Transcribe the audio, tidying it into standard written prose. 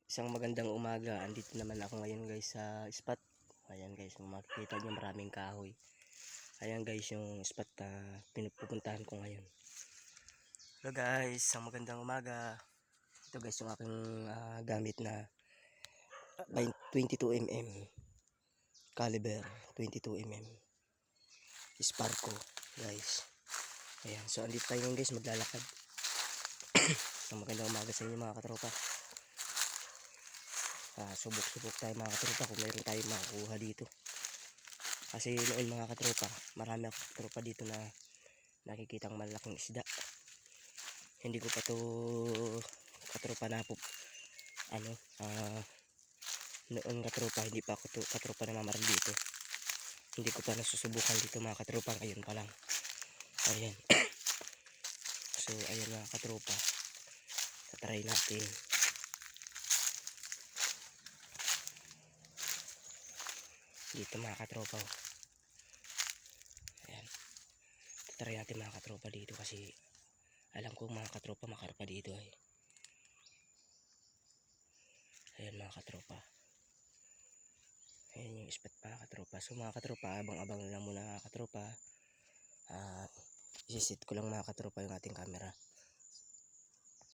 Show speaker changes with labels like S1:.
S1: Isang magandang umaga. Andito naman ako ngayon guys sa spot. Ayan guys, kung makikita nyo maraming kahoy. Ayan guys yung spot na pinupuntahan ko ngayon. Hello guys, isang magandang umaga. Ito guys yung aking gamit na 22mm caliber 22mm Sparco guys. Ayan, so andito tayo ngayon guys, maglalakad. Isang magandang umaga sa inyo mga katropa. Subok-subok tayo mga katropa kung meron tayo makukuha dito. Kasi noon mga katropa, marami akong katropa dito na nakikitang malaking isda. Hindi ko pa to katropa na po noon katropa, hindi pa ako to katropa na mamaril dito. Hindi ko pa nasusubukan dito mga katropa, ngayon pa lang. Ayan. So ayan mga katropa, tatry natin. Dito mga katropa. Ayan. Tatry natin mga katropa dito kasi alam ko mga katropa makarpa dito ay. Ayan mga katropa. Ayan yung spot mga katropa. So mga katropa, abang-abang lang muna mga katropa. Isisit ko lang mga katropa yung ating camera.